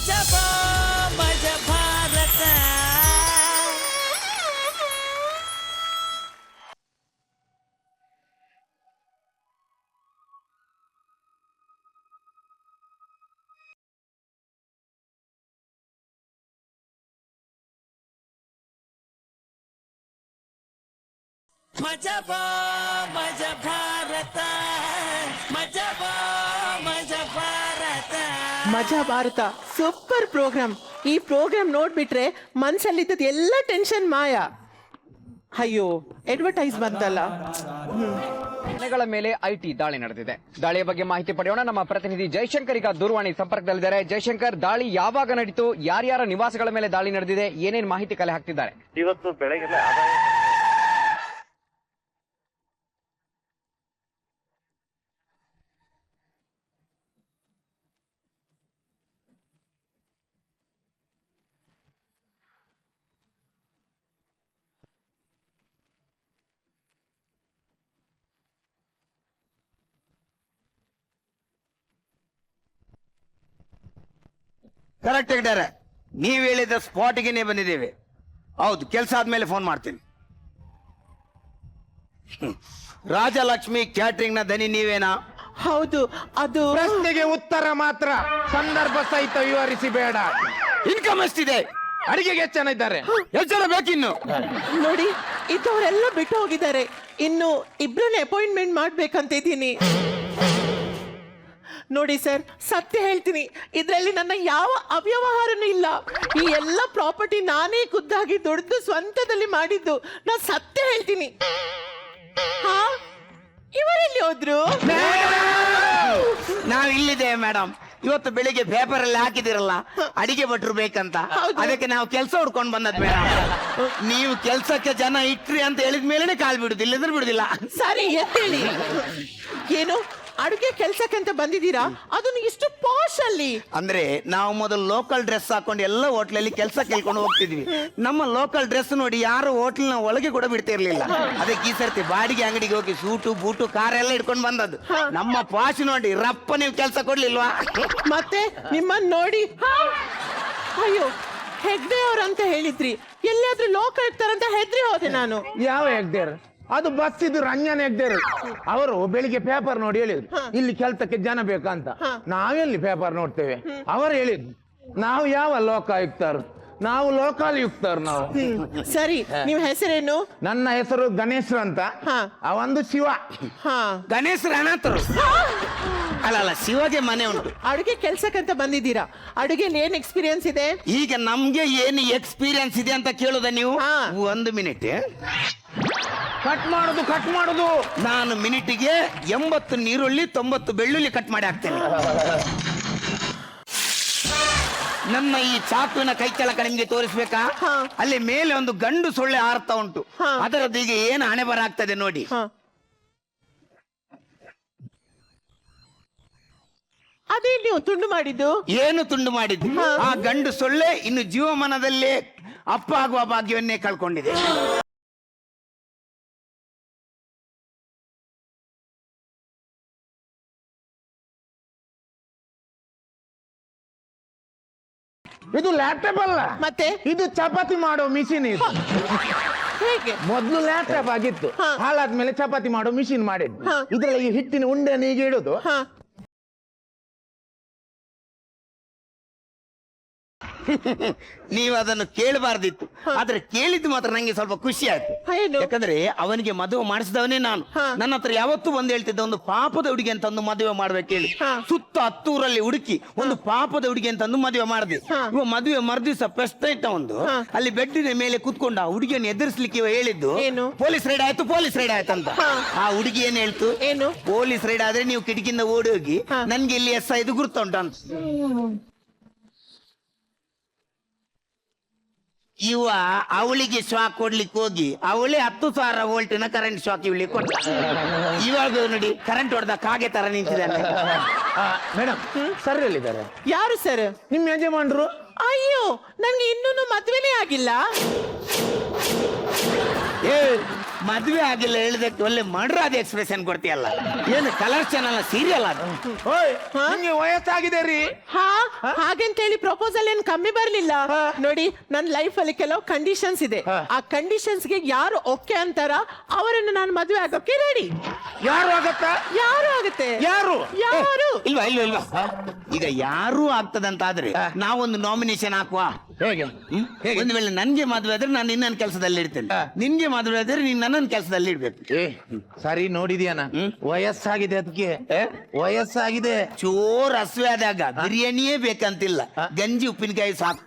ಮಜಬಾ ಮಜ ಭಾರತ ಮಜಬಾ ಮಜ ಭಾರತ ಮಜಬಾ ಮಜ ಭಾರತ ಮಜಾ ಭಾರತ ಸೂಪರ್ ಪ್ರೋಗ್ರಾಮ್. ಈ ಪ್ರೋಗ್ರಾಮ್ ನೋಡ್ಬಿಟ್ರೆ ಮನ್ಸಲ್ಲಿದ್ದದ್ ಎಲ್ಲ ಟೆನ್ಷನ್ ಮಾಯ. ಅಯ್ಯೋ ಅಡ್ವರ್ಟೈಸ್ ಬಂತಲ್ಲ. ಮನೆಗಳ ಮೇಲೆ ಐಟಿ ದಾಳಿ ನಡೆದಿದೆ. ದಾಳಿಯ ಬಗ್ಗೆ ಮಾಹಿತಿ ಪಡೆಯೋಣ. ನಮ್ಮ ಪ್ರತಿನಿಧಿ ಜಯಶಂಕರ್ ಈಗ ದೂರವಾಣಿ ಸಂಪರ್ಕದಲ್ಲಿದ್ದಾರೆ. ಜಯಶಂಕರ್, ದಾಳಿ ಯಾವಾಗ ನಡೀತು, ಯಾರ್ಯಾರ ನಿವಾಸಗಳ ಮೇಲೆ ದಾಳಿ ನಡೆದಿದೆ, ಏನೇನ್ ಮಾಹಿತಿ ಕಲೆ ಹಾಕ್ತಿದ್ದಾರೆ? ಇವತ್ತು ಬೆಳಗ್ಗೆ ಕರೆಕ್ಟ್ ಇದ್ದಾರೆ. ನೀವ್ ಹೇಳಿದ ಸ್ಪಾಟ್ಗೆ ಬಂದಿದ್ದೇವೆ. ಹೌದು, ಕೆಲಸ ಆದ್ಮೇಲೆ ಫೋನ್ ಮಾಡ್ತೀನಿ. ರಾಜಲಕ್ಷ್ಮಿ ಕ್ಯಾಟ್ರಿಂಗ್ ನ ದನಿ ನೀವೇನಾ? ಹೌದು, ಅದು ಪ್ರಶ್ನೆಗೆ ಉತ್ತರ ಮಾತ್ರ, ಸಂದರ್ಭ ಸಹಿತ ವಿವರಿಸಿ ಬೇಡ. ಇನ್ಕಮ್ ಎಷ್ಟಿದೆ? ಅಡಿಗೆಗೆ ಎಷ್ಟು ಜನ ಇದ್ದಾರೆ? ಎಷ್ಟು ಜನ ಬೇಕಿನ್ನು? ನೋಡಿ, ಇದ್ದವರೆಲ್ಲ ಬಿಟ್ಟು ಹೋಗಿದ್ದಾರೆ. ಇನ್ನು ಇಬ್ರನ್ನ ಅಪಾಯಿಂಟ್ಮೆಂಟ್ ಮಾಡ್ಬೇಕಂತ ಇದ್ದೀನಿ. ನೋಡಿ ಸರ್, ಸತ್ಯ ಹೇಳ್ತೀನಿ, ಇದರಲ್ಲಿ ನನ್ನ ಯಾವ ಅವ್ಯವಹಾರನೂ ಇಲ್ಲ. ಈ ಎಲ್ಲ ಪ್ರಾಪರ್ಟಿ ನಾನೇ ಖುದ್ದಾಗಿ ದುಡ್ದು ಸ್ವಂತದಲ್ಲಿ ಮಾಡಿದ್ದು. ನಾನು ಸತ್ಯ ಹೇಳ್ತೀನಿ. ಹಾ, ಇವರೆಲ್ಲಿ ಹೋದ್ರು? ನಾವ್ ಇಲ್ಲಿದ್ದೇವೆ ಮೇಡಮ್. ಇವತ್ತು ಬೆಳಿಗ್ಗೆ ಪೇಪರ್ ಅಲ್ಲಿ ಹಾಕಿದಿರಲ್ಲ ಅಡಿಗೆ ಭಟ್ರು ಬೇಕಂತ, ಅದಕ್ಕೆ ನಾವು ಕೆಲಸ ಹುಡ್ಕೊಂಡು ಬಂದದ್ ಮೇಡಮ್. ನೀವು ಕೆಲ್ಸಕ್ಕೆ ಜನ ಇಟ್ರಿ ಅಂತ ಹೇಳಿದ ಮೇಲೆ ಕಾಲ್ ಬಿಡುದಿಲ್ಲ, ಇಲ್ಲದ್ರೆ ಬಿಡುದಿಲ್ಲ. ಸರಿ, ಎತ್ತೇಳಿ. ಏನು ಅಡುಗೆ ಕೆಲ್ಸಕ್ಕೆ ಅಂತ ಬಂದಿದ್ದೀರಾ? ಅದನ್ನು ಇಷ್ಟು ಪಾಶ್ ಅಲ್ಲಿ? ಅಂದ್ರೆ ನಾವು ಮೊದಲು ಲೋಕಲ್ ಡ್ರೆಸ್ ಹಾಕೊಂಡು ಎಲ್ಲ ಹೋಟ್ಲಲ್ಲಿ ಕೆಲಸ ಕೇಳ್ಕೊಂಡು ಹೋಗ್ತಿದ್ವಿ. ನಮ್ಮ ಲೋಕಲ್ ಡ್ರೆಸ್ ನೋಡಿ ಯಾರು ಹೋಟ್ಲಿನ ಒಳಗೆ ಕೂಡ ಬಿಡ್ತಿರ್ಲಿಲ್ಲ. ಅದಕ್ಕೆ ಈ ಸರ್ತಿ ಬಾಡಿಗೆ ಅಂಗಡಿಗೆ ಹೋಗಿ ಸೂಟು ಬೂಟು ಕಾರ್ ಎಲ್ಲ ಇಟ್ಕೊಂಡು ಬಂದದ್ದು. ನಮ್ಮ ಪಾಶ್ ನೋಡಿ ರಪ್ಪ ನೀವು ಕೆಲಸ ಕೊಡ್ಲಿಲ್ವಾ? ಮತ್ತೆ ನಿಮ್ಮನ್ನ ನೋಡಿ, ಅಯ್ಯೋ ಹೆಗ್ಡೆ ಅವ್ರಂತ ಹೇಳಿದ್ರಿ, ಎಲ್ಲಿಯಾದ್ರೂ ಲೋಕ ಇರ್ತಾರಂತ ಹೆದ್ರಿ ಹೋದೆ ನಾನು. ಯಾವ ಹೆಗ್ಡೇರ್? ಅದು ಬಸ್ ಇದು ರಂಜನ್ ಹೆಗ್ಡೇರ್. ಅವರು ಬೆಳಿಗ್ಗೆ ಪೇಪರ್ ನೋಡಿ ಹೇಳಿದ್ರು ಇಲ್ಲಿ ಕೆಲಸಕ್ಕೆ ಜನ ಬೇಕಂತ. ನಾವೆಲ್ಲಿ ಪೇಪರ್ ನೋಡ್ತೇವೆ? ಅವರು ಹೇಳಿದ್ರು ನಾವು ಯಾವ ಲೋಕಾಯುಕ್ತರು, ನಾವು ಲೋಕಾಯುಕ್ತರು ನಾವು. ಸರಿ, ನಿಮ್ ಹೆಸರೇನು? ನನ್ನ ಹೆಸರು ಗಣೇಶ್ ಅಂತ. ಅವಂದು ಶಿವ. ಗಣೇಶರ ಅನಾಥರು ಅಲ್ಲ, ಶಿವಗೆ ಮನೆ ಉಂಟು. ಅಡುಗೆ ಕೆಲ್ಸಕ್ಕಂತ ಬಂದಿದ್ದೀರಾ? ಅಡುಗೆಲಿ ಏನ್ ಎಕ್ಸ್ಪೀರಿಯನ್ಸ್ ಇದೆ? ಈಗ ನಮ್ಗೆ ಏನು ಎಕ್ಸ್ಪೀರಿಯನ್ಸ್ ಇದೆ ಅಂತ ಕೇಳುದ ನೀವು? ಒಂದು ಮಿನಿಟ್. ಕಟ್ ಮಾಡುದು ನಾನು ಮಿನಿಟಿಗೆ 80 ನೀರುಳ್ಳಿ 90 ಬೆಳ್ಳುಳ್ಳಿ ಕಟ್ ಮಾಡಿ ಹಾಕ್ತೇನೆ. ನನ್ನ ಈ ಚಾಕುವಿನ ಕೈಚಳಕ ನಿಮ್ಗೆ ತೋರಿಸ್ಬೇಕಾ? ಅಲ್ಲಿ ಮೇಲೆ ಒಂದು ಗಂಡು ಸೊಳ್ಳೆ ಹಾರ್ತಾ ಉಂಟು. ಅದರದ್ದು ಈಗ ಏನು ಹಣೆ ಬರಾಗ್ತದೆ ನೋಡಿ. ಅದೇ ನೀವು ತುಂಡು ಮಾಡಿದ್ದು? ಏನು ತುಂಡು ಮಾಡಿದ್ದು? ಆ ಗಂಡು ಸೊಳ್ಳೆ ಇನ್ನು ಜೀವಮಾನದಲ್ಲೇ ಅಪ್ಪ ಆಗುವ ಭಾಗ್ಯವನ್ನೇ ಕಳ್ಕೊಂಡಿದೆ. ಇದು ಲ್ಯಾಪ್ಟಾಪ್ ಅಲ್ಲ, ಮತ್ತೆ ಇದು ಚಪಾತಿ ಮಾಡೋ ಮಿಷಿನ್. ಇದು ಹೇಗೆ? ಮೊದ್ಲು ಲ್ಯಾಪ್ಟಾಪ್ ಆಗಿತ್ತು, ಹಾಳಾದ್ಮೇಲೆ ಚಪಾತಿ ಮಾಡೋ ಮಿಷಿನ್ ಮಾಡಿದ್ದು. ಇದ್ರಲ್ಲಿ ಹಿಟ್ಟಿನ ಉಂಡೆ ಈಗ ಇಡುದು. ನೀವು ಅದನ್ನು ಕೇಳಬಾರ್ದಿತ್ತು, ಆದ್ರೆ ಕೇಳಿದ್ದು ಮಾತ್ರ ನಂಗೆ ಸ್ವಲ್ಪ ಖುಷಿ ಆಯ್ತು. ಯಾಕಂದ್ರೆ ಅವನಿಗೆ ಮದುವೆ ಮಾಡಿಸಿದವನೇ ನಾನು. ನನ್ನ ಹತ್ರ ಯಾವತ್ತೂ ಬಂದು ಹೇಳ್ತಿದ್ದ, ಒಂದು ಪಾಪದ ಹುಡುಗಿ ಅಂತ ಒಂದು ಮದುವೆ ಮಾಡ್ಬೇಕು ಹೇಳಿ. ಸುತ್ತ 10 ಊರಲ್ಲಿ ಹುಡುಕಿ ಒಂದು ಪಾಪದ ಹುಡುಗಿ ಅಂತ ಒಂದು ಮದುವೆ ಮಾಡಿದೆ. ಇವ ಮದುವೆ ಮರ್ದಿವ್ಸ ಫಸ್ಟ್ ನೈಟ್ ಒಂದು ಅಲ್ಲಿ ಬೆಡ್ಡಿನ ಮೇಲೆ ಕುತ್ಕೊಂಡು ಆ ಹುಡುಗಿಯನ್ನು ಎದುರಿಸ್ಲಿಕ್ಕೆ ಇವ ಹೇಳಿದ್ದು, ಪೊಲೀಸ್ ರೈಡ್ ಆಯ್ತು, ಪೊಲೀಸ್ ರೈಡ್ ಆಯ್ತು ಅಂತ. ಆ ಹುಡುಗಿ ಏನ್ ಹೇಳ್ತು? ಏನು? ಪೊಲೀಸ್ ರೈಡ್ ಆದ್ರೆ ನೀವು ಕಿಟಕಿಯಿಂದ ಓಡಿ ಹೋಗಿ ನನ್ಗೆ ಇಲ್ಲಿ ಎಸ್ ಇದು ಗುರುತುಂಟು ಅಂತ. ಇವ ಅವಳಿಗೆ ಶಾಕ್ ಕೊಡ್ಲಿಕ್ಕೆ ಹೋಗಿ ಅವಳೇ 10,000 ವೋಲ್ಟಿನ ಕರೆಂಟ್ ಶಾಕ್ ಇವಳಿಗೆ ಕೊಟ್ಟ. ಇವಾಗ ನೋಡಿ ಕರೆಂಟ್ ಹೊಡೆದ ಕಾಗೆ ತರ ನಿಂತಿದ್ದಾನೆ. ಮೇಡಮ್, ಸರ್ ಎಲ್ಲಿದ್ದಾರೆ? ಯಾರು ಸರ್? ನಿಮ್ ಯಜಮಾನ್ರು. ಅಯ್ಯೋ, ನನ್ಗೆ ಇನ್ನೂ ಮದ್ವೆನೇ ಆಗಿಲ್ಲ. ಮದುವೆ ಆಗಿಲ್ಲ ಹೇಳಿದಕ್ಕೆ ಒಳ್ಳೆ ಮಡ್ರಾದ ಎಕ್ಸ್ಪ್ರೆಷನ್ ಕೊಡ್ತೀಯಲ್ಲ. ಏನು ಕಲರ್ ಚಾನಲ್ ಸೀರಿಯಲ್ ಅದು? ಓಯ್ ನಿಮ್ಗೆ ವಯಸ್ಸಾಗಿದೆ ರೀ. ಹಾ ಹಾಗಂತೇಳಿ ಪ್ರಪೋಸಲ್ ಏನ್ ಕಮ್ಮಿ ಬರ್ಲಿಲ್ಲ. ನೋಡಿ ನನ್ನ ಲೈಫ್ ಅಲ್ಲಿ ಕೆಲವು ಕಂಡೀಷನ್ಸ್ ಇದೆ. ಆ ಕಂಡೀಷನ್ಸ್ ಗೆ ಯಾರು ಓಕೆ ಅಂತಾರ ಅವರನ್ನು ನಾನು ಮದುವೆ ಆಗೋಕೆ ರೆಡಿ. ಯಾರು ಆಗತ್ತ? ಯಾರು ಆಗುತ್ತೆ? ಯಾರು? ಯಾರು? ಇಲ್ವಾ ಇಲ್ವಾ ಇಲ್ವಾ. ಈಗ ಯಾರು ಆಗ್ತದಂತಾದ್ರೆ ನಾವೊಂದು ನಾಮಿನೇಷನ್ ಹಾಕುವ. ಹೇಗೆ? ಒಂದು ವೇಳೆ ನನ್ಗೆ ಮದುವೆ ಆದ್ರೆ ನಾನು ಇನ್ನೊಂದು ಕೆಲಸದಲ್ಲಿ ಇರ್ತೇನೆ, ನಿನ್ಗೆ ಮದುವೆ ಆದ್ರೆ ನೀನ್ ನನ್ನೊಂದು ಕೆಲಸದಲ್ಲಿ ಇಡ್ಬೇಕು. ಸರಿ ನೋಡಿದ್ಯಾನ, ವಯಸ್ಸಾಗಿದೆ ಅದಕ್ಕೆ, ವಯಸ್ಸಾಗಿದೆ. ಚೋರ್ ಹಸುವೆ ಆದಾಗ ಬಿರಿಯಾನಿಯೇ ಬೇಕಂತಿಲ್ಲ, ಗಂಜಿ ಉಪ್ಪಿನಕಾಯಿ ಸಾಕು.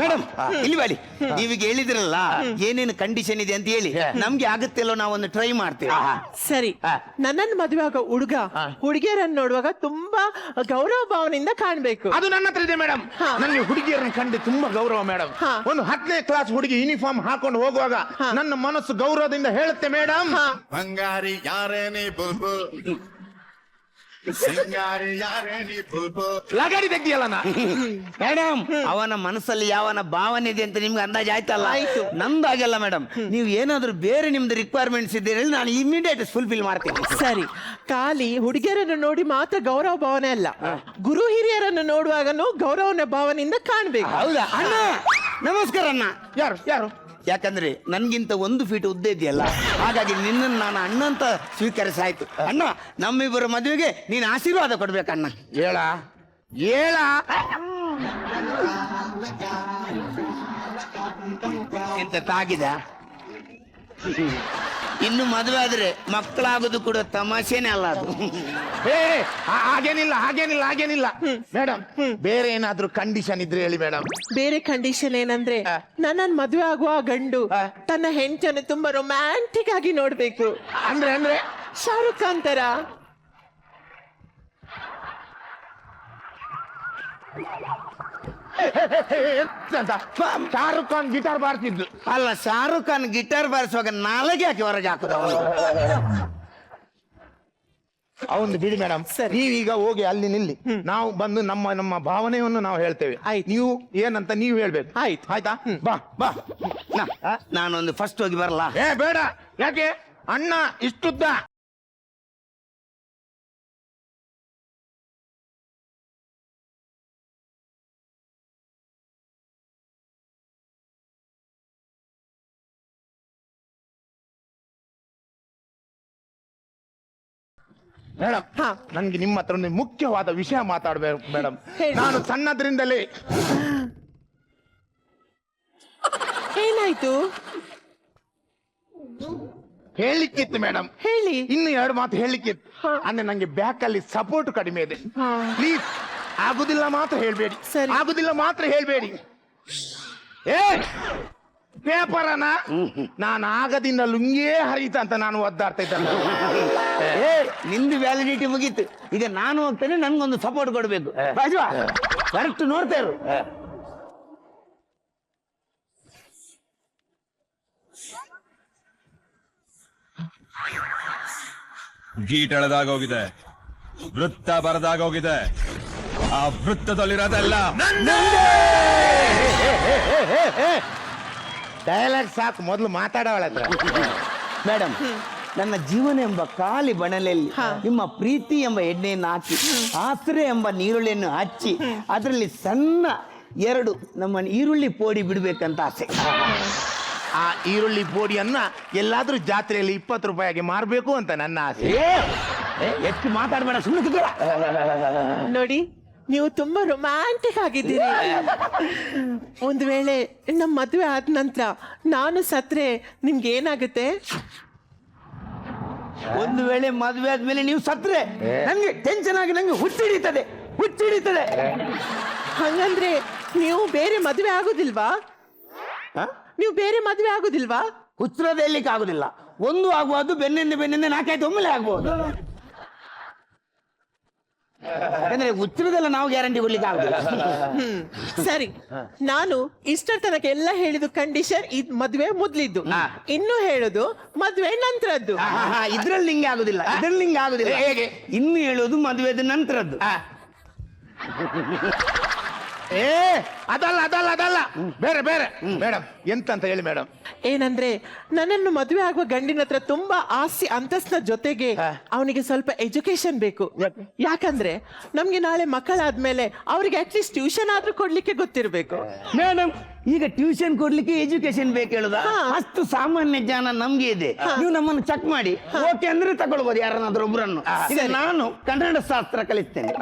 ಮೇಡಮ್ ಇಲ್ಲಿ ಬಳಿ, ನೀವೀಗ ಹೇಳಿದ್ರಲ್ಲ ಏನೇನು ಕಂಡೀಷನ್ ಇದೆ ಅಂತ ಹೇಳಿ, ನಮ್ಗೆ ಆಗುತ್ತಿಲ್ಲೋ ನಾವೊಂದು ಟ್ರೈ ಮಾಡ್ತೇವೆ. ಸರಿ, ನನ್ನನ್ನು ಮದುವೆ ಆಗೋ ಹುಡುಗ ಹುಡುಗಿಯರನ್ನು ನೋಡುವಾಗ ತುಂಬಾ ಗೌರವ ಭಾವನೆಯಿಂದ ಕಾಣ್ಬೇಕು. ಅದು ನನ್ನ ಹತ್ರ ಇದೆ ಮೇಡಮ್. ನನಗೆ ಹುಡುಗಿಯರನ್ನು ಕಂಡು ತುಂಬಾ ಗೌರವ ಮೇಡಮ್. ಒಂದು 10ನೇ ಕ್ಲಾಸ್ ಹುಡುಗಿ ಯೂನಿಫಾರ್ಮ್ ಹಾಕೊಂಡು ಹೋಗುವಾಗ ನನ್ನ ಮನಸ್ಸು ಗೌರವದಿಂದ ಹೇಳುತ್ತೆ ಮೇಡಮ್. ಬಂಗಾರಿ ಯಾರೇ ನೀ ಬುಲ್ಬುಲ್, ಸಿಂಗಾರಿ ಯಾರೇ ನೀ ಬುಲ್ಬುಲ್. ಲಗಾಡಿ ತೆಗ್ದಿಯಲ್ಲ ನಾ ಮೇಡಮ್, ಅವನ ಮನಸ್ಸಲ್ಲಿ ಯಾವನ ಭಾವನೆ ಇದೆ ಅಂತ ನಿಮ್ಗೆ ಅಂದಾಜ್ ಆಯ್ತಲ್ಲ? ಆಯ್ತು. ನಂದಾಗಲ್ಲ ಮೇಡಮ್. ನೀವು ಏನಾದ್ರೂ ಬೇರೆ ನಿಮ್ದು ರಿಕ್ವೈರ್ಮೆಂಟ್ಸ್ ಇದೆ ಹೇಳಿ ನಾನು ಇಮಿಡಿಯೇಟ್ ಫುಲ್ಫಿಲ್ ಮಾಡ್ತೀನಿ. ಸರಿ, ಖಾಲಿ ಹುಡುಗಿಯರನ್ನು ನೋಡಿ ಮಾತ್ರ ಗೌರವ ಭಾವನೆ ಅಲ್ಲ, ಗುರು ಹಿರಿಯರನ್ನು ನೋಡುವಾಗನು ಗೌರವನ ಭಾವನೆಯಿಂದ ಕಾಣ್ಬೇಕು. ಹೌದಾ ಅಣ್ಣ? ನಮಸ್ಕಾರ ಅಣ್ಣ. ಯಾರು ಯಾರು? ಯಾಕಂದ್ರೆ ನನ್ಗಿಂತ 1 ಫೀಟ್ ಉದ್ದ ಇದೆಯಲ್ಲ, ಹಾಗಾಗಿ ನಿನ್ನನ್ನು ನಾನು ಅಣ್ಣ ಅಂತ ಸ್ವೀಕರಿಸಾಯ್ತು. ಅಣ್ಣ, ನಮ್ಮಿಬ್ಬರ ಮದುವೆಗೆ ನೀನು ಆಶೀರ್ವಾದ ಕೊಡ್ಬೇಕಣ್ಣ. ಹೇಳ ಹೇಳ. ಎಂತ ತಾಗಿದ? ಇನ್ನು ಮದುವೆ ಆದ್ರೆ ಮಕ್ಕಳಾಗೋದು ಕೂಡ ತಮಾಷೆನೇ ಅಲ್ಲ ಅದು. ಹಾಗೇನಿಲ್ಲ ಹಾಗೇನಿಲ್ಲ ಹಾಗೇನಿಲ್ಲ ಮೇಡಮ್. ಬೇರೆ ಏನಾದ್ರೂ ಕಂಡೀಷನ್ ಇದ್ರೆ ಹೇಳಿ ಮೇಡಮ್. ಬೇರೆ ಕಂಡೀಷನ್ ಏನಂದ್ರೆ, ನನ್ನನ್ನು ಮದುವೆ ಆಗುವ ಗಂಡು ತನ್ನ ಹೆಂಡತಿಯನ್ನು ತುಂಬಾ ರೊಮ್ಯಾಂಟಿಕ್ ಆಗಿ ನೋಡ್ಬೇಕು. ಅಂದ್ರೆ ಅಂದ್ರೆ ಶಾರುಖ್ ಖಾನ್ ತರ. ಅಂತ ಶಾರುಖ್ ಖಾನ್ ಗಿಟಾರ್ ಬಾರಿಸಿದ್ದು ಅಲ್ಲ, ಶಾರುಖ್ ಖಾನ್ ಗಿಟಾರ್ ಬಾರಿಸುವಾಗ ನಾಲಗೆ ಹಾಕಿ ಹೊರಗೆ ಹಾಕುದ ಅವನು ಬಿಡಿ ಮೇಡಮ್. ನೀವೀಗ ಹೋಗಿ ಅಲ್ಲಿ ನಿಲ್ಲಿ, ನಾವು ಬಂದು ನಮ್ಮ ನಮ್ಮ ಭಾವನೆಯನ್ನು ನಾವು ಹೇಳ್ತೇವೆ. ನೀವು ಏನಂತ ನೀವು ಹೇಳ್ಬೇಕು. ಆಯ್ತು. ಆಯ್ತಾ? ಬಾ ಬಾ. ನಾನೊಂದು ಫಸ್ಟ್ ಹೋಗಿ ಬರಲ್ಲ? ಬೇಡ. ಯಾಕೆ? ಅಣ್ಣ ಇಷ್ಟುದ್ದ. ಮೇಡಮ್, ನನ್ಗೆ ನಿಮ್ಮ ಹತ್ರ ಒಂದು ಮುಖ್ಯವಾದ ವಿಷಯ ಮಾತಾಡ್ಬೇಕು ಮೇಡಮ್. ನಾನು ಸಣ್ಣದ್ರಿಂದಲೇ. ಏನಾಯ್ತು? ಹೇಳಿಕ್ಕಿತ್ತು ಮೇಡಮ್. ಹೇಳಿ. ಇನ್ನು 2 ಮಾತು ಹೇಳಿಕ್ಕಿತ್ತು. ಅಂದ್ರೆ ನಂಗೆ ಬ್ಯಾಕ್ ಅಲ್ಲಿ ಸಪೋರ್ಟ್ ಕಡಿಮೆ ಇದೆ. ಪ್ಲೀಸ್, ಆಗುದಿಲ್ಲ ಮಾತ್ರ ಹೇಳ್ಬೇಡಿ. ಸರಿ. ಆಗುದಿಲ್ಲ ಮಾತ್ರ ಹೇಳ್ಬೇಡಿ. ಪೇಪರ್ ಅನ್ನ ನಾನು ಆಗದಿಂದ ಲುಂಗಿಯೇ ಹರಿತ ಅಂತ ನಾನು ಒದ್ದಾಡ್ತಾ ಇದ್ದೆ. ನಿಂದು ವ್ಯಾಲಿಡಿಟಿ ಮುಗೀತು. ಈಗ ನಾನು ಹೋಗ್ತೇನೆ, ನನ್ಗೊಂದು ಸಪೋರ್ಟ್ ಕೊಡ್ಬೇಕು. ಕರೆಕ್ಟ್ ನೋಡ್ತಾ ಇರು. ಗೀಟ್ ಎಳೆದಾಗೋಗಿದೆ, ವೃತ್ತ ಬರದಾಗೋಗಿದೆ. ಆ ವೃತ್ತದಲ್ಲಿರೋದೆಲ್ಲ ಡೈಲಾಗ್ ಸಾಕು, ಮೊದಲು ಮಾತಾಡೋಳ ಹತ್ರ. ಮೇಡಮ್, ನನ್ನ ಜೀವನ ಎಂಬ ಖಾಲಿ ಬಣಲೆಯಲ್ಲಿ ನಿಮ್ಮ ಪ್ರೀತಿ ಎಂಬ ಎಣ್ಣೆಯನ್ನು ಹಾಕಿ, ಆಸರೆ ಎಂಬ ನೀರುಳ್ಳಿಯನ್ನು ಹಚ್ಚಿ, ಅದರಲ್ಲಿ ಸಣ್ಣ 2 ನಮ್ಮ ಈರುಳ್ಳಿ ಪೋಡಿ ಬಿಡ್ಬೇಕಂತ ಆಸೆ. ಆ ಈರುಳ್ಳಿ ಪೋಡಿಯನ್ನ ಎಲ್ಲಾದ್ರೂ ಜಾತ್ರೆಯಲ್ಲಿ 20 ರೂಪಾಯಿಗೆ ಮಾರ್ಬೇಕು ಅಂತ ನನ್ನ ಆಸೆ. ಹೆಚ್ಚು ಮಾತಾಡಬೇಡ, ಸುಮ್ಮನೆ ನೋಡಿ, ನೀವು ತುಂಬಾ ರೊಮ್ಯಾಂಟಿಕ್ ಆಗಿದ್ದೀರಿ. ಒಂದು ವೇಳೆ ನಮ್ಮ ಮದುವೆ ಆದ ನಂತರ ನಾನು ಸತ್ರೆ ನಿಮ್ಗೆ ಏನಾಗುತ್ತೆ? ಒಂದು ವೇಳೆ ಮದುವೆ ಆದ್ಮೇಲೆ ನೀವು ಸತ್ರೆ ನಂಗೆ ಟೆನ್ಷನ್ ಆಗಿ ನಂಗೆ ಹುಚ್ಚಿಡಿತದೆ. ಹಂಗಂದ್ರೆ ನೀವು ಬೇರೆ ಮದುವೆ ಆಗುದಿಲ್ವಾ? ನೀವು ಬೇರೆ ಮದುವೆ ಆಗುದಿಲ್ವಾ? ಹುಚ್ಚರದ ಹೇಳಲಿಕ್ಕೆ ಆಗುದಿಲ್ಲ. ಒಂದು ಆಗುವುದು ಬೆನ್ನಿಂದ 4-5 ಒಮ್ಮೆಲೆ ಆಗ್ಬಹುದು. ಯಾಕಂದ್ರೆ ಹುಚ್ಚರದೆಲ್ಲ ನಾವು ಗ್ಯಾರಂಟಿ ಕೊಡ್ಲಿಕ್ಕೆ ಆಗುದಿಲ್ಲ. ಸರಿ, ನಾನು ಇಷ್ಟರ ತನಕ ಎಲ್ಲ ಹೇಳಿದ ಕಂಡೀಷನ್ ಇದ್ ಮದುವೆ ಮೊದ್ಲಿದ್ದು. ಇನ್ನು ಹೇಳುದು ಮದುವೆ ನಂತರದ್ದು. ಇದ್ರಲ್ಲಿ ನಿಂಗೆ ಆಗುದಿಲ್ಲ, ಇದ್ರಲ್ಲಿ ನಿಂಗೆ ಆಗುದಿಲ್ಲ. ಹೇಗೆ? ಇನ್ನು ಹೇಳೋದು ಮದುವೆದ ನಂತರದ್ದು. ಏ ಅದಲ್ಲ ಅದಲ್ಲ ಅದಲ್ಲ ಬೇರೆ ಬೇರೆ ಮೇಡಮ್ ಎಂತ ಅಂತ ಹೇಳಿ ಮೇಡಮ್. ಏನಂದ್ರೆ ನನ್ನನ್ನು ಮದುವೆ ಆಗುವ ಗಂಡಿನ ಹತ್ರ ತುಂಬಾ ಆಸ್ತಿ ಅಂತಸ್ತಿನ ಜೊತೆಗೆ ಅವನಿಗೆ ಸ್ವಲ್ಪ ಎಜುಕೇಶನ್ ಬೇಕು. ಯಾಕಂದ್ರೆ ನಮ್ಗೆ ನಾಳೆ ಮಕ್ಕಳಾದ್ಮೇಲೆ ಅವ್ರಿಗೆ ಅಟ್ಲೀಸ್ಟ್ ಟ್ಯೂಷನ್ ಆದ್ರೂ ಕೊಡ್ಲಿಕ್ಕೆ ಗೊತ್ತಿರ್ಬೇಕು. ಮೇಡಮ್ ಈಗ ಟ್ಯೂಷನ್ ಕೊಡ್ಲಿಕ್ಕೆ ಎಜುಕೇಶನ್ ಬೇಕು ಹೇಳುದಾ? ಅಷ್ಟು ಸಾಮಾನ್ಯ ಜ್ಞಾನ ನಮ್ಗೆ ಇದೆ. ನೀವು ನಮ್ಮನ್ನು ಚೆಕ್ ಮಾಡಿ ಓಕೆ ಅಂದ್ರೆ ತಗೊಳ್ಬಹುದು ಯಾರನ್ನಾದ್ರೂ ಒಬ್ಬರನ್ನು. ಈಗ ನಾನು ಕನ್ನಡ ಶಾಸ್ತ್ರ ಕಲಿಸ್ತೇನೆ.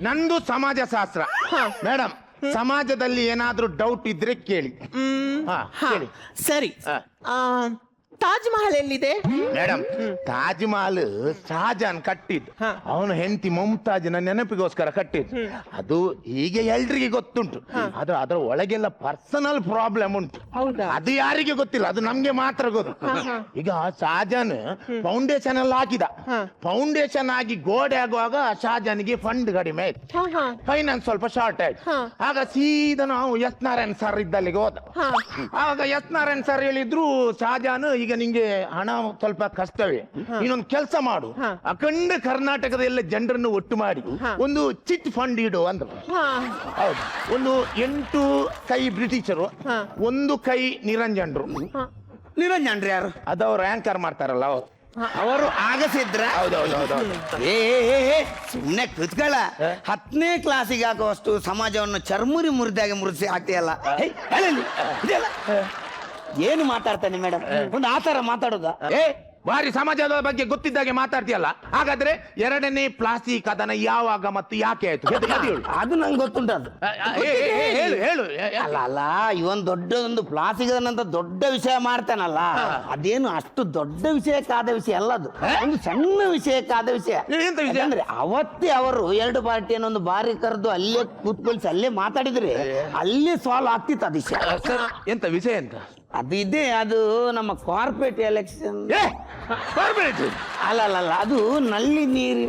ನಂದು ಸಮಾಜಶಾಸ್ತ್ರ. ಮೇಡಮ್ ಸಮಾಜದಲ್ಲಿ ಏನಾದ್ರೂ ಡೌಟ್ ಇದ್ರೆ ಕೇಳಿ. ಕೇಳಿ. ಸರಿ, ತಾಜ್ ಮಹಲ್ ಎಲ್ಲಿದೆ? ಮೇಡಮ್ ತಾಜ್ ಮಹಲ್ ಶಹಜಾನ್ ಕಟ್ಟಿದ್ದು. ಅವನು ಹೆಂಡತಿ ಮುಮ್ತಾಜ್ನ ನೆನಪಿಗೋಸ್ಕರ ಕಟ್ಟಿದ್ದು. ಅದು ಹೀಗೆ ಎಲ್ರಿಗೆ ಗೊತ್ತುಂಟು. ಅದು ಅದರ ಒಳಗೆಲ್ಲ ಪರ್ಸನಲ್ ಪ್ರಾಬ್ಲಮ್ ಉಂಟು. ಅದು ಯಾರಿಗೆ ಗೊತ್ತಿಲ್ಲ, ಅದು ನಮ್ಗೆ ಮಾತ್ರ ಗೊತ್ತು. ಈಗ ಶಹಜಾನ್ ಫೌಂಡೇಶನ್ ಎಲ್ಲ ಹಾಕಿದ. ಫೌಂಡೇಶನ್ ಆಗಿ ಗೋಡೆ ಆಗುವಾಗ ಶಹಜಾನ್ಗೆ ಫಂಡ್ ಕಡಿಮೆ ಆಯ್ತು, ಫೈನಾನ್ಸ್ ಸ್ವಲ್ಪ ಶಾರ್ಟ್ ಆಯ್ತು. ಆಗ ಸೀದಾ ನಾವು ಎಸ್ ನಾರಾಯಣ್ ಸರ್ ಇದ್ದಲ್ಲಿಗೆ ಹೋದ. ಆಗ ಎಸ್ ನಾರಾಯಣ್ ಸರ್ ಹೇಳಿದ್ರು, ಶಹಜಾನ್ ಈಗ ನಿಂಗೆ ಹಣ ಸ್ವಲ್ಪ ಕಷ್ಟವೇ, ಇನ್ನೊಂದು ಕೆಲಸ ಮಾಡು, ಅಖಂಡ ಕರ್ನಾಟಕದ ಎಲ್ಲ ಜನರನ್ನು ಒಟ್ಟು ಮಾಡಿ ಒಂದು ಚಿಟ್ ಫಂಡ್ ಇಡು ಅಂದ್ರು. ಹೌದು, ಒಂದು 8 ಕೈ ಬ್ರಿಟಿಷರು, 1 ಕೈ ನಿರಂಜನರು. ನಿರಂಜನ್ರಿ ಯಾರು? ಅದವ್ರು ಆಂಕರ್ ಮಾಡ್ತಾರಲ್ಲ ಅವರು. ಅವರು ಆಗಸಿದ್ರ? ಏ ಸುಮ್ನೆ ಕೃತ್ಗಳ 10ನೇ ಕ್ಲಾಸಿಗೆ ಹಾಕುವಷ್ಟು ಸಮಾಜವನ್ನು ಚರ್ಮುರಿ ಮುರಿದಾಗೆ ಮುರಿಸಿ ಹಾಕ್ತಿಯಲ್ಲ. ಇದೆಲ್ಲ ಏನು ಮಾತಾಡ್ತಾನೆ ಮೇಡಮ್? ಒಂದು ಆತರ ಮಾತಾಡೋದಾ? ಭಾರಿ ಸಮಾಜದ ಬಗ್ಗೆ ಗೊತ್ತಿದ್ದಾಗೆ ಮಾತಾಡ್ತೀಯಲ್ಲ. ಹಾಗಾದ್ರೆ 2ನೇ ಪ್ಲಾಸ್ಟಿಕ್ ಅದನ್ನ ಯಾವಾಗ ಮತ್ತು ಯಾಕೆ ಆಯ್ತು ಅದು ನಂಗೆ ಗೊತ್ತುಂಟು. ಅದು ಹೇಳು ಹೇಳು. ಅಲ್ಲ ಅಲ್ಲ, ಇವನ್ ಒಂದು ಪ್ಲಾಸ್ಟಿಕ್ ಅಂತ ದೊಡ್ಡ ವಿಷಯ ಮಾಡ್ತಾನಲ್ಲ, ಅದೇನು ಅಷ್ಟು ದೊಡ್ಡ ವಿಷಯಕ್ಕಾದ ವಿಷಯ ಅಲ್ಲ. ಅದು ಒಂದು ಸಣ್ಣ ವಿಷಯಕ್ಕಾದ ವಿಷಯ. ಅಂದ್ರೆ ಅವತ್ತೇ ಅವರು 2 ಪಾರ್ಟಿಯನ್ನು ಒಂದು ಬಾರಿ ಕರೆದು ಅಲ್ಲೇ ಕೂತ್ಕೊಳ್ಸಿ ಅಲ್ಲೇ ಮಾತಾಡಿದ್ರೆ ಅಲ್ಲೇ ಸಾಲ್ವ್ ಆಗ್ತಿತ್ತು ಆ ವಿಷಯ. ಎಂತ ವಿಷಯ ಎಂತ? ಅದು ಇದೆ, ಅದು ನಮ್ಮ ಕಾರ್ಪೊರೇಟ್ ಎಲೆಕ್ಷನ್. ಕಾರ್ಪೊರೇಟ್ ಅಲ್ಲ ಅದು ನಲ್ಲಿ ನೀರು.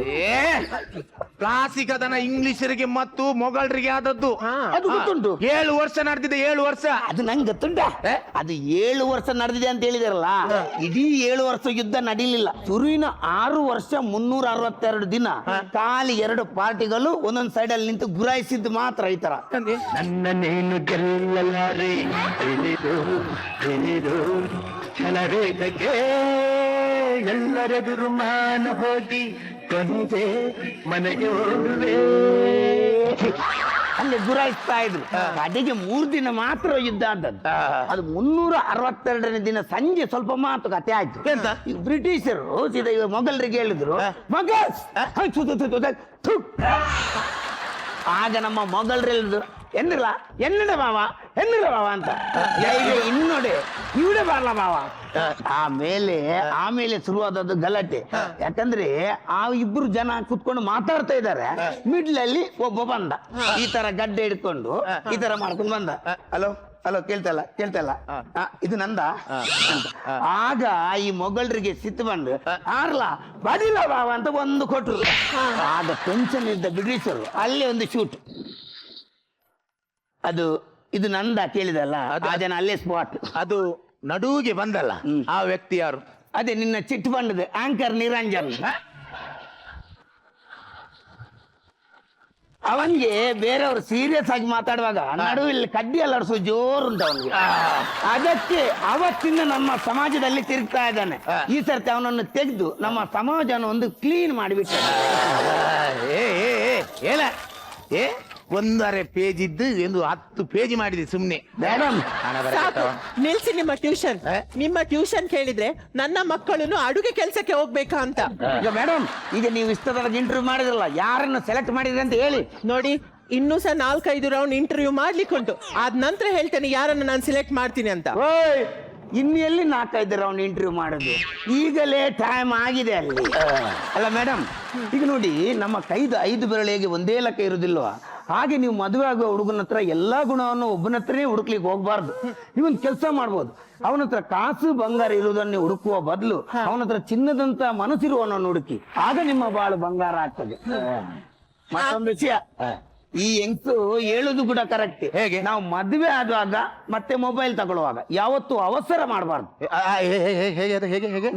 ಪ್ಲಾಸ್ಟಿಕ್ ಅದನ್ನ ಇಂಗ್ಲಿಷರಿಗೆ ಮತ್ತು ಮೊಘಲರಿಗೆ ಆದದ್ದು. ಅದು ಗೊತ್ತುಂಟು. 7 ವರ್ಷ ನಡೆದಿದೆ, 7 ವರ್ಷ. ಅದು ನಂಗೆ ಗೊತ್ತುಂಟ. ಅದು 7 ವರ್ಷ ನಡೆದಿದೆ ಅಂತ ಹೇಳಿದಾರಲ್ಲ, ಇಡೀ 7 ವರ್ಷ ಯುದ್ಧ ನಡೀಲಿಲ್ಲ. ಶುರುವಿನ 6 ವರ್ಷ 362 ದಿನ ಖಾಲಿ 2 ಪಾರ್ಟಿಗಳು ಒಂದೊಂದು ಸೈಡ್ ಅಲ್ಲಿ ನಿಂತು ಗುರಾಯಿಸಿದ್ದು ಮಾತ್ರ ಈ ತರ. ನನ್ನನೇನು ಗೆಲ್ಲಲಾರೆ ಛಲವೇದಕ್ಕೆ ಎಲ್ಲರೆದುರು ಮಾನ ಹೋಗಿ ಕೊನೆಗೆ ಮನೆಗೆ ಹೋಗುವೆ. ಅಲ್ಲಿ ಗುರಾಯಿಸ್ತಾ ಇದ್ರು. ಕಡೆಗೆ 3 ದಿನ ಮಾತ್ರ ಯುದ್ಧ ಆದದ್ದು. ಅದು 362ನೇ ದಿನ ಸಂಜೆ ಸ್ವಲ್ಪ ಮಾತುಕತೆ ಆಯ್ತು. ಈ ಬ್ರಿಟಿಷರು ಸೀದಾ ಮೊಘಲರಿಗೆ ಹೇಳಿದ್ರು, ಮೊಘಲ್ಸ್. ಆಗ ನಮ್ಮ ಮೊಘಲರು ಹೇಳಿದ್ರು, ಎನ್ನಡ ಬಾವ ಅಂತ. ಇನ್ನೊಡೆ ಇವಡೆ ಬಾರ್ಲ ಬಾವ. ಆಮೇಲೆ ಶುರುವಾದದ್ದು ಗಲಾಟೆ. ಯಾಕಂದ್ರೆ ಆ 2 ಜನ ಕುತ್ಕೊಂಡು ಮಾತಾಡ್ತಾ ಇದ್ದಾರೆ, ಮಿಡ್ಲ್ ಅಲ್ಲಿ ಒಬ್ಬ ಬಂದ, ಈ ತರ ಗಡ್ಡೆ ಹಿಡ್ಕೊಂಡು ಈ ತರ ಮಾಡ್ಕೊಂಡು ಬಂದ. ಹಲೋ ಕೇಳ್ತಲ್ಲ ಇದು ನಂದ ಅಂತ. ಆಗ ಈ ಮೊಘಲರಿಗೆ ಸಿಟ್ಟು ಬಂದು ಆರ್ಲ ಬಡಿಲ್ಲ ಬಾವ ಅಂತ ಒಂದು ಕೊಟ್ರು. ಆಗ ಟೆನ್ಷನ್ ಇದ್ದ ಬ್ರಿಟಿಷರು ಅಲ್ಲೇ ಒಂದು ಶೂಟ್. ಇದು ನಂದ ಕೇಳಿದಲ್ಲ, ಆ ಜನ ಅಲ್ಲೇ ಸ್ಪಾಟ್. ಅದು ನಡುವಿಗೆ ಬಂದಲ್ಲ, ಆ ವ್ಯಕ್ತಿ ಯಾರು? ಅದೇ ನಿನ್ನ ಚಿಟ್ ಬಂಡದ ಆಂಕರ್ ನಿರಂಜನ್. ಅವನ್ಗೆ ಬೇರೆಯವರು ಸೀರಿಯಸ್ ಆಗಿ ಮಾತಾಡುವಾಗ ನಡುವಿಲ್ಲಿ ಕಡ್ಡಿ ಅಲ್ಲಾಡಿಸೋ ಜೋರುಂಟು ಅವನಿಗೆ. ಅದಕ್ಕೆ ಅವತ್ತಿಂದ ನಮ್ಮ ಸಮಾಜದಲ್ಲಿ ತಿರುಗ್ತಾ ಇದ್ದಾನೆ. ಈ ಸರ್ತಿ ಅವನನ್ನು ತೆಗೆದು ನಮ್ಮ ಸಮಾಜನ ಒಂದು ಕ್ಲೀನ್ ಮಾಡಿಬಿಟ್ಟ. ಒಂದೂವರೆ ಪೇಜ್ ಇದ್ದು 10 ಪೇಜ್ ಮಾಡಿದೆ ಸುಮ್ನೆ. ಮೇಡಮ್ ನಿಲ್ಸಿ ನಿಮ್ಮ ಟ್ಯೂಷನ್ ಕೇಳಿದ್ರೆ ನನ್ನ ಮಕ್ಕಳು ಅಡುಗೆ ಕೆಲಸಕ್ಕೆ ಹೋಗ್ಬೇಕಾ ಅಂತ. ಈಗ ಮೇಡಮ್, ಈಗ ನೀವು ಇಷ್ಟದೊಳಗೆ ಇಂಟರ್ವ್ಯೂ ಮಾಡಿದ್ರಲ್ಲ, ಯಾರನ್ನು ಸೆಲೆಕ್ಟ್ ಮಾಡಿದ್ರಿ ಅಂತ ಹೇಳಿ. ನೋಡಿ, ಇನ್ನೂ ಸಹ 4-5 ರೌಂಡ್ ಇಂಟರ್ವ್ಯೂ ಮಾಡ್ಲಿಕ್ಕುಂಟು. ಆದ ನಂತರ ಹೇಳ್ತೇನೆ ಯಾರನ್ನು ನಾನು ಸೆಲೆಕ್ಟ್ ಮಾಡ್ತೀನಿ ಅಂತ. ಇನ್ನು ಎಲ್ಲಿ 4-5 ರೌಂಡ್ ಇಂಟರ್ವ್ಯೂ ಮಾಡೋದು? ಈಗಲೇ ಟೈಮ್ ಆಗಿದೆ ಅಲ್ಲಿ. ಅಲ್ಲ ಮೇಡಮ್, ಈಗ ನೋಡಿ, ನಮ್ಮ ಕೈದು 5 ಬೆರಳು ಹೇಗೆ ಒಂದೇ ಲೆಕ್ಕ ಇರುವುದಿಲ್ವಾ, ಹಾಗೆ ನೀವು ಮದುವೆ ಆಗುವ ಹುಡುಗನ ಹತ್ರ ಎಲ್ಲಾ ಗುಣವನ್ನು ಒಬ್ಬನ ಹತ್ರನೇ ಹುಡುಕ್ಲಿಕ್ಕೆ ಹೋಗ್ಬಾರ್ದು. ನೀವೊಂದು ಕೆಲಸ ಮಾಡ್ಬೋದು, ಅವನ ಹತ್ರ ಕಾಸು ಬಂಗಾರ ಇರುವುದನ್ನು ಹುಡುಕುವ ಬದಲು ಅವನ ಹತ್ರ ಚಿನ್ನದಂತ ಮನಸ್ಸಿರುವವನನ್ನು ಹುಡುಕಿ, ಆಗ ನಿಮ್ಮ ಬಾಳು ಬಂಗಾರ ಆಗ್ತದೆ. ಮತ್ತೊಂದು ವಿಷಯ, ಈ ಹೆಂಗ್ಸು ಹೇಳುದು ಕೂಡ ಕರೆಕ್ಟ್. ಹೇಗೆ? ನಾವು ಮದುವೆ ಆಗುವಾಗ ಮತ್ತೆ ಮೊಬೈಲ್ ತಗೊಳ್ಳುವಾಗ ಯಾವತ್ತು ಅವಸರ ಮಾಡಬಾರ್ದು.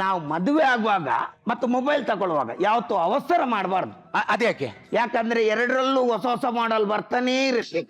ನಾವು ಮದುವೆ ಆಗುವಾಗ ಮತ್ತು ಮೊಬೈಲ್ ತಗೊಳ್ಳುವಾಗ ಯಾವತ್ತು ಅವಸರ ಮಾಡಬಾರ್ದು. ಅದ್ಯಾಕೆ? ಯಾಕಂದ್ರೆ 2ರಲ್ಲೂ ಹೊಸ ಮಾಡಲ್ ಬರ್ತಾನೇ ಇರುತ್ತೆ.